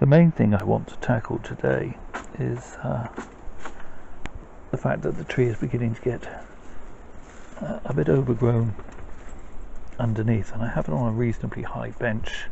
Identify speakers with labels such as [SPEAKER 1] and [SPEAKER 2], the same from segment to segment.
[SPEAKER 1] The main thing I want to tackle today is the fact that the tree is beginning to get a bit overgrown underneath, and I have it on a reasonably high bench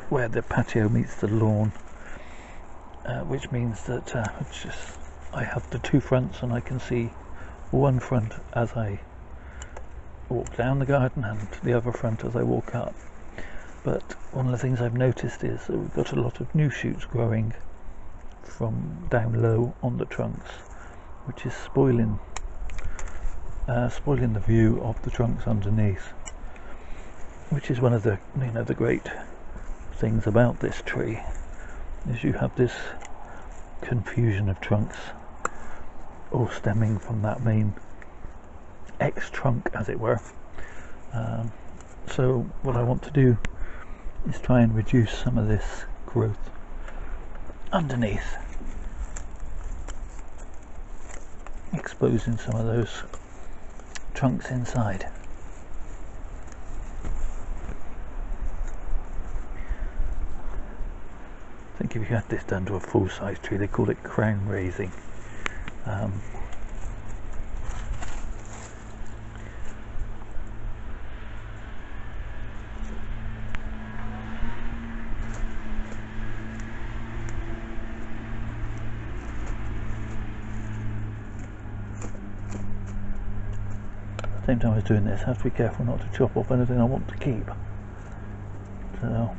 [SPEAKER 1] where the patio meets the lawn, which means that I have the two fronts, and I can see one front as I walk down the garden and the other front as I walk up. But one of the things I've noticed is that we've got a lot of new shoots growing from down low on the trunks, which is spoiling the view of the trunks underneath, which is one of the the great things about this tree, is you have this confusion of trunks all stemming from that main X trunk, as it were. So what I want to do is try and reduce some of this growth underneath, exposing some of those trunks inside. I think if you had this done to a full-size tree, they call it crown raising. Same time I was doing this, I have to be careful not to chop off anything I want to keep. So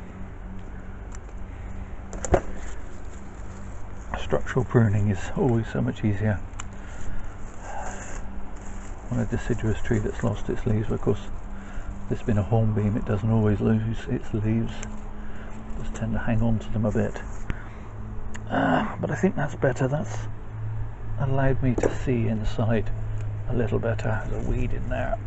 [SPEAKER 1] structural pruning is always so much easier on a deciduous tree that's lost its leaves. Of course, this being a hornbeam, it doesn't always lose its leaves, just tend to hang on to them a bit. But I think that's better. That's allowed me to see inside a little better. There's a weed in there.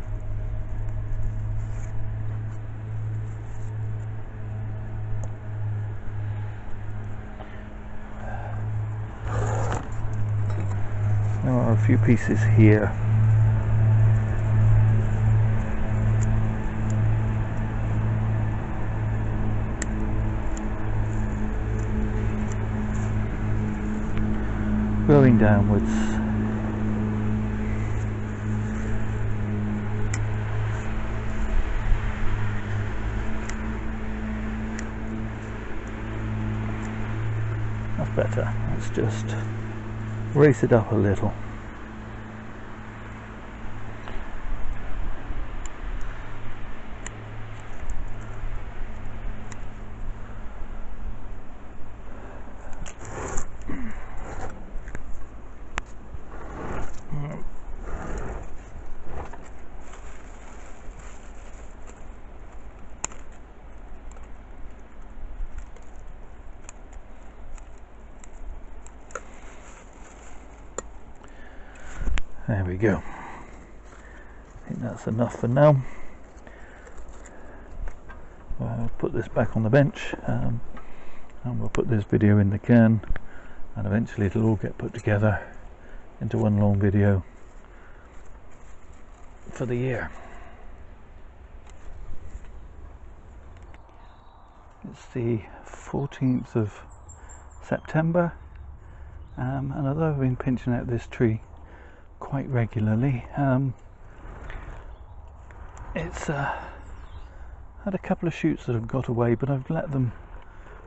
[SPEAKER 1] There are a few pieces here. Growing downwards. That's better. Let's just raise it up a little. There we go. I think that's enough for now. I'll put this back on the bench, and we'll put this video in the can, and eventually it'll all get put together into one long video for the year. It's the 14th of September, and although I've been pinching out this tree quite regularly, it's had a couple of shoots that have got away, but I've let them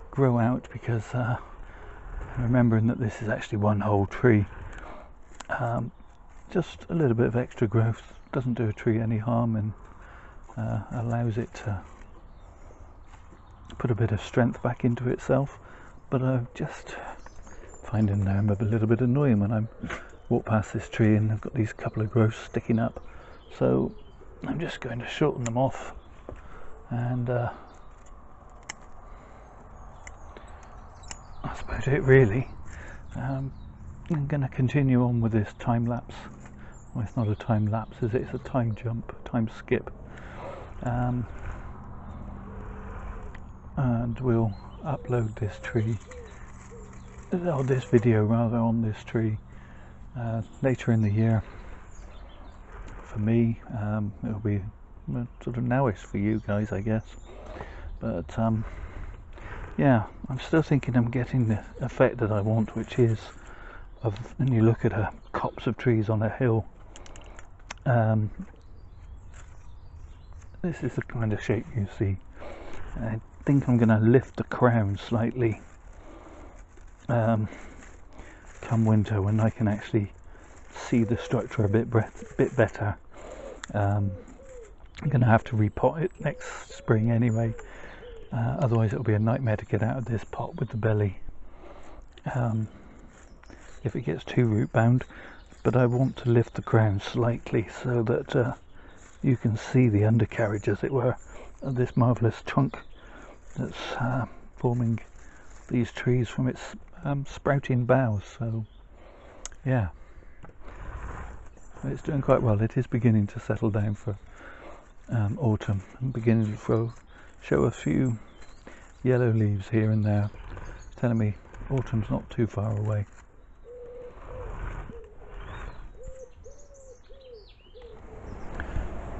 [SPEAKER 1] grow out because remembering that this is actually one whole tree, just a little bit of extra growth doesn't do a tree any harm, and allows it to put a bit of strength back into itself. But I'm just finding them a little bit annoying when I walk past this tree and I've got these couple of growths sticking up, so I'm just going to shorten them off, and that's about it really. I'm going to continue on with this time lapse. Well, it's not a time lapse, is it? It's a time jump, time skip, and we'll upload this tree, or this video rather, on this tree later in the year. For me, it'll be sort of nowish for you guys, I guess, but yeah, I'm still thinking I'm getting the effect that I want, which is when you look at a copse of trees on a hill, this is the kind of shape you see. I think I'm going to lift the crown slightly come winter, when I can actually see the structure a bit better. I'm going to have to repot it next spring anyway, otherwise it'll be a nightmare to get out of this pot with the belly if it gets too root bound. But I want to lift the crown slightly so that you can see the undercarriage, as it were, of this marvellous trunk that's forming these trees from its sprouting boughs. So yeah, it's doing quite well. It is beginning to settle down for autumn, and beginning to show a few yellow leaves here and there, telling me autumn's not too far away.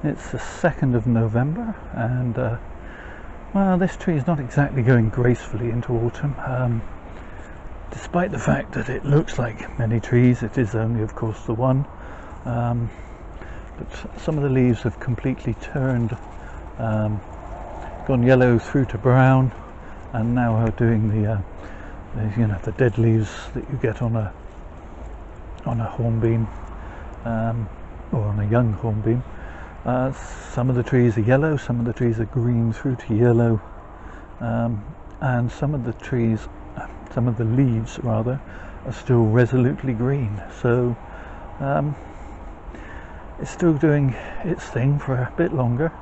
[SPEAKER 1] It's the 2nd of November, and well, this tree is not exactly going gracefully into autumn. Despite the fact that it looks like many trees, it is only, of course, the one. But some of the leaves have completely turned, gone yellow through to brown, and now are doing the dead leaves that you get on a hornbeam, or on a young hornbeam. Some of the trees are yellow, some of the trees are green through to yellow, and some of the leaves rather are still resolutely green. So it's still doing its thing for a bit longer.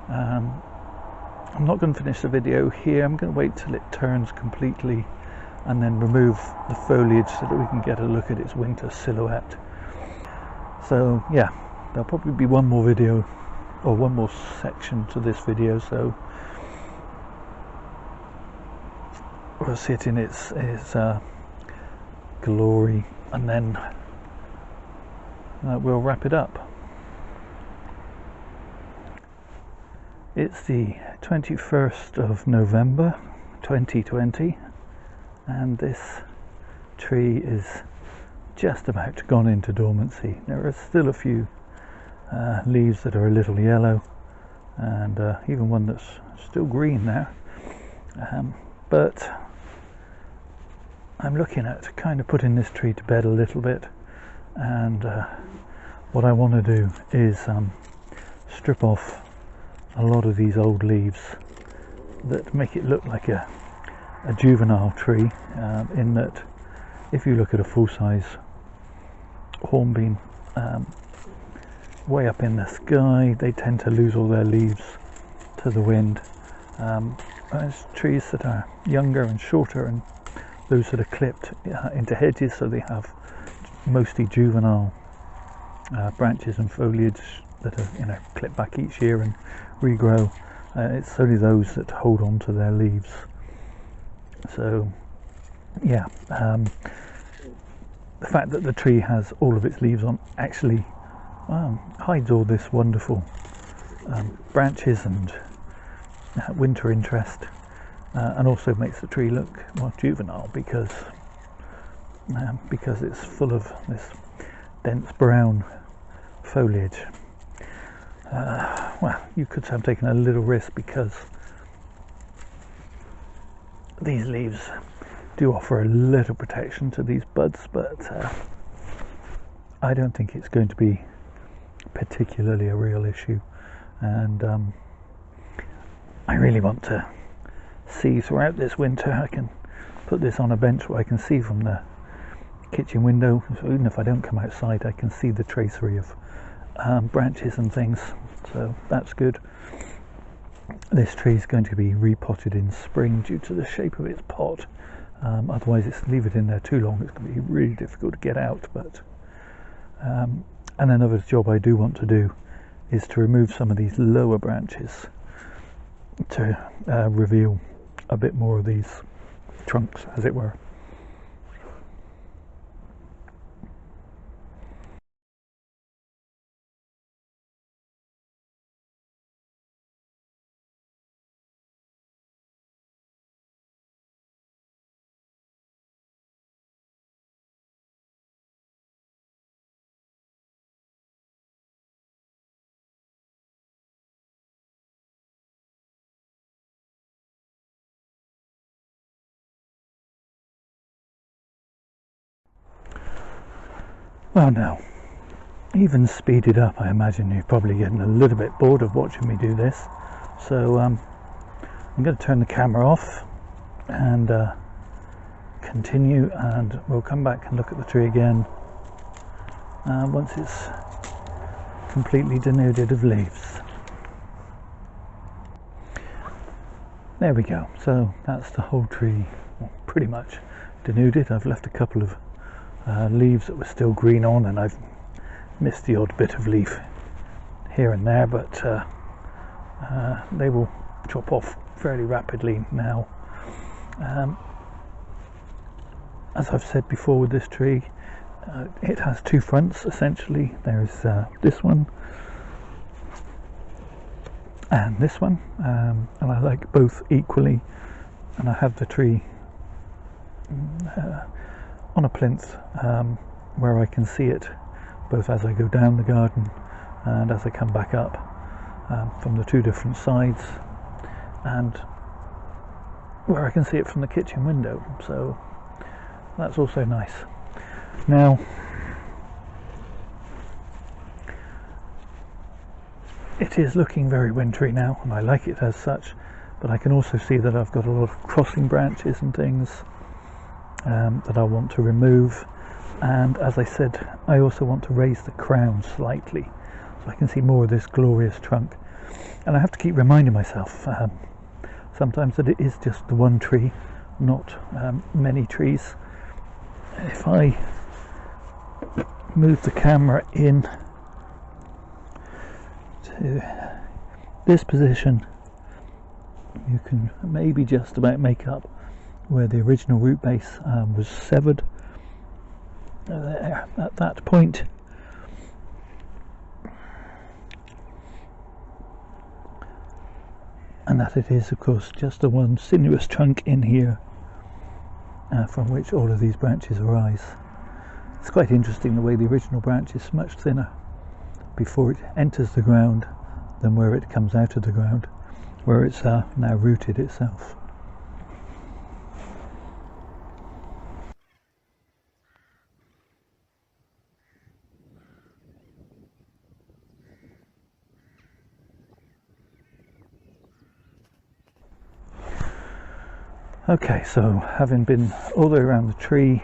[SPEAKER 1] I'm not going to finish the video here. I'm going to wait till it turns completely and then remove the foliage so that we can get a look at its winter silhouette. So yeah, there'll probably be one more video, or one more section to this video, so we'll see it in its glory, and then we'll wrap it up. It's the 21st of November 2020, and this tree is just about gone into dormancy. There are still a few leaves that are a little yellow, and even one that's still green now, but I'm looking at kind of putting this tree to bed a little bit, and what I want to do is strip off a lot of these old leaves that make it look like a juvenile tree, in that if you look at a full-size hornbeam way up in the sky, they tend to lose all their leaves to the wind. There's trees that are younger and shorter, and those that are clipped into hedges, so they have mostly juvenile branches and foliage that are clipped back each year and regrow. It's only those that hold on to their leaves. So yeah, the fact that the tree has all of its leaves on actually hides all this wonderful branches and winter interest, and also makes the tree look more juvenile, because it's full of this dense brown foliage. Well, you could say I'm taking a little risk, because these leaves do offer a little protection to these buds, but I don't think it's going to be particularly a real issue. And I really want to see throughout this winter. I can put this on a bench where I can see from the kitchen window, so even if I don't come outside, I can see the tracery of branches and things, so that's good. This tree is going to be repotted in spring due to the shape of its pot. Otherwise, leave it in there too long, it's going to be really difficult to get out. But and another job I do want to do is to remove some of these lower branches to reveal a bit more of these trunks, as it were. Well, now, even speeded up, I imagine you're probably getting a little bit bored of watching me do this. So I'm going to turn the camera off and continue, and we'll come back and look at the tree again once it's completely denuded of leaves. There we go. So that's the whole tree, well, pretty much denuded. I've left a couple of leaves that were still green on, and I've missed the odd bit of leaf here and there, but they will chop off fairly rapidly now. As I've said before with this tree, it has two fronts essentially. There's this one and this one, and I like both equally, and I have the tree on a plinth where I can see it both as I go down the garden and as I come back up from the two different sides, and where I can see it from the kitchen window, so that's also nice. Now, it is looking very wintry now, and I like it as such, but I can also see that I've got a lot of crossing branches and things that I want to remove, and as I said, I also want to raise the crown slightly so I can see more of this glorious trunk. And I have to keep reminding myself sometimes that it is just the one tree, not many trees. If I move the camera in to this position, you can maybe just about make up where the original root base was severed there at that point. And that it is, of course, just the one sinuous trunk in here from which all of these branches arise. It's quite interesting the way the original branch is much thinner before it enters the ground than where it comes out of the ground, where it's now rooted itself. Okay, so having been all the way around the tree,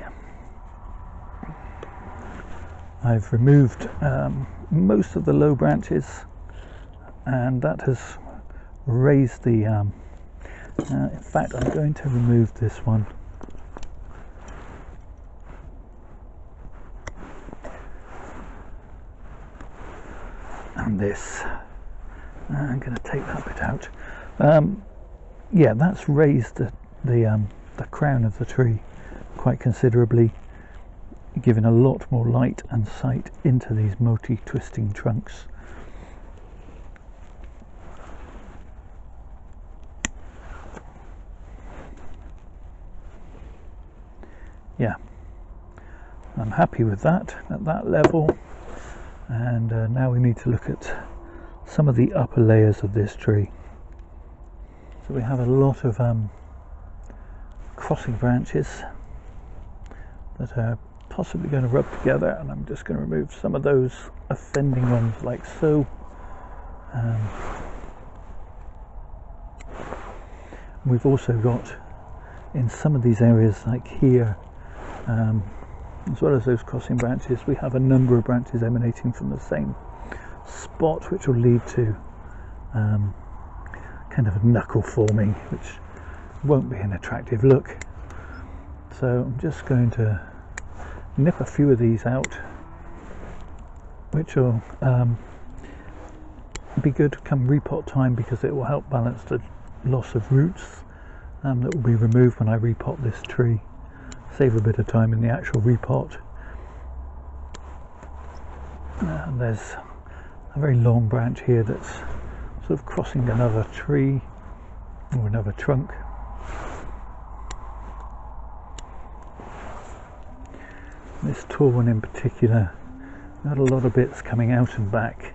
[SPEAKER 1] I've removed most of the low branches, and that has raised the in fact, I'm going to remove this one. And this. I'm going to take that bit out. Yeah, that's raised the crown of the tree quite considerably, giving a lot more light and sight into these multi-twisting trunks. Yeah, I'm happy with that at that level, and now we need to look at some of the upper layers of this tree. So we have a lot of crossing branches that are possibly going to rub together, and I'm just going to remove some of those offending ones like so. We've also got in some of these areas like here, as well as those crossing branches, we have a number of branches emanating from the same spot, which will lead to kind of a knuckle forming, which won't be an attractive look. So I'm just going to nip a few of these out, which will be good come repot time, because it will help balance the loss of roots that will be removed when I repot this tree. Save a bit of time in the actual repot. And there's a very long branch here that's sort of crossing another tree or another trunk. This tall one in particular got a lot of bits coming out and back,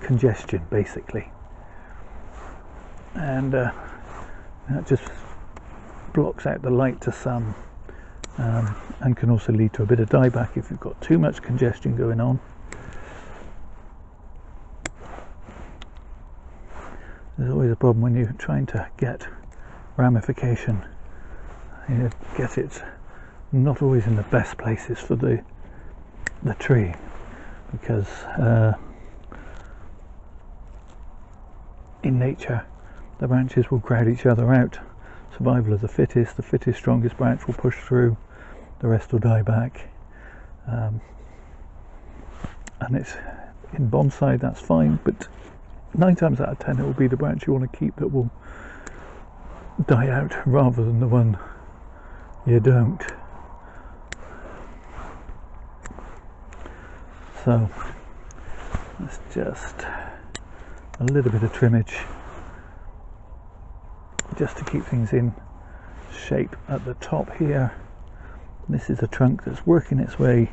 [SPEAKER 1] congestion basically, and that just blocks out the light to some, and can also lead to a bit of dieback if you've got too much congestion going on. There's always a problem when you're trying to get ramification. You get it not always in the best places for the tree, because in nature the branches will crowd each other out. Survival of the fittest strongest branch will push through, the rest will die back, and it's in bonsai that's fine, but 9 times out of 10 it will be the branch you want to keep that will die out rather than the one you don't. So it's just a little bit of trimmage just to keep things in shape at the top here. This is a trunk that's working its way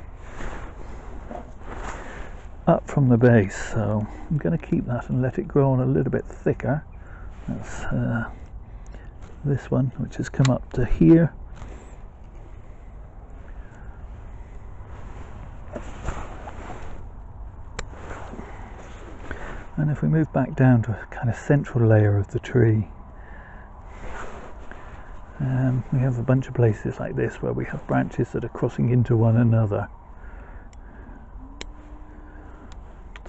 [SPEAKER 1] up from the base, so I'm going to keep that and let it grow on a little bit thicker. That's this one, which has come up to here. And if we move back down to a kind of central layer of the tree, we have a bunch of places like this where we have branches that are crossing into one another.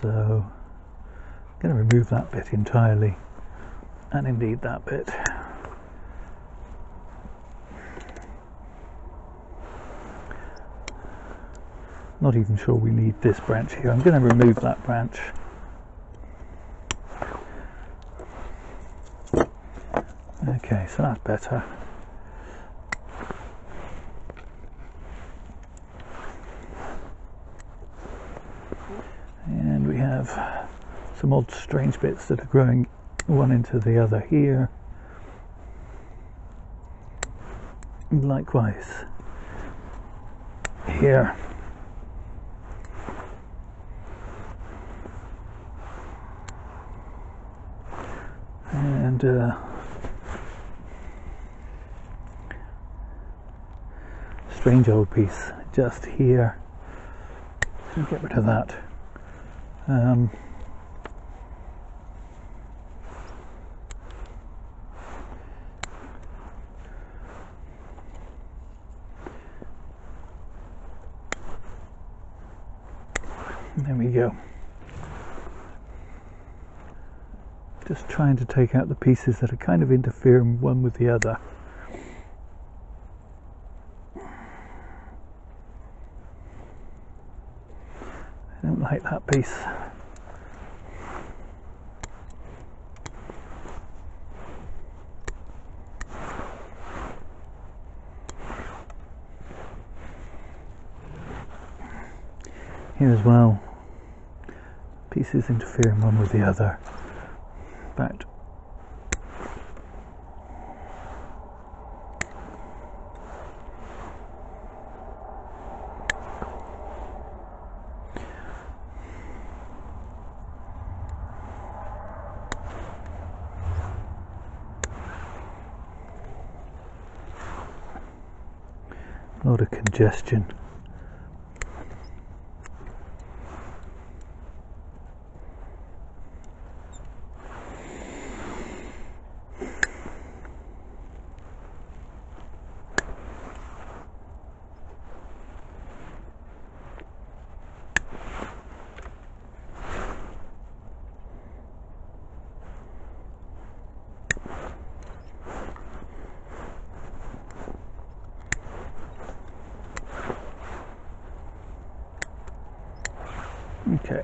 [SPEAKER 1] So I'm going to remove that bit entirely, and indeed that bit. Not even sure we need this branch here. I'm going to remove that branch. Okay, so that's better. And we have some odd strange bits that are growing one into the other here. And likewise here. And strange old piece just here. Get rid of that. There we go. Just trying to take out the pieces that are kind of interfering one with the other. I don't like that piece. Here as well, pieces interfering one with the other. But a lot of congestion. Okay.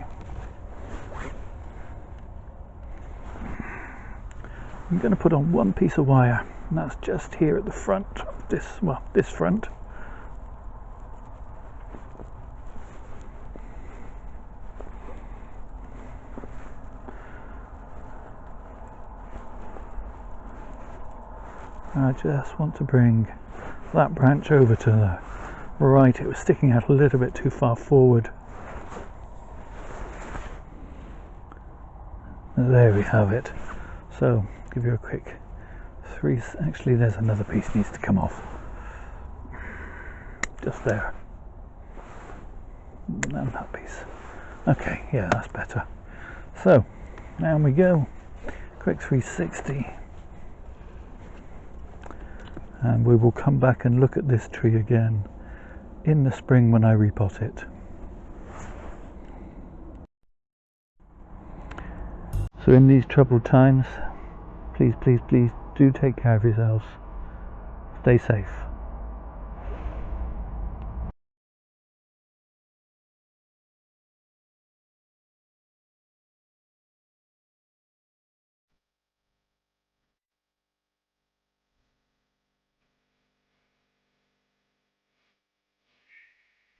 [SPEAKER 1] I'm going to put on one piece of wire, and that's just here at the front of this, well, this front. I just want to bring that branch over to the right. It was sticking out a little bit too far forward. There we have it. So give you a quick three. Actually, there's another piece needs to come off. just there. And puppies. Okay, yeah, that's better. So, down we go. Quick 360. And we will come back and look at this tree again in the spring when I repot it. So in these troubled times, please, please, please do take care of yourselves. Stay safe.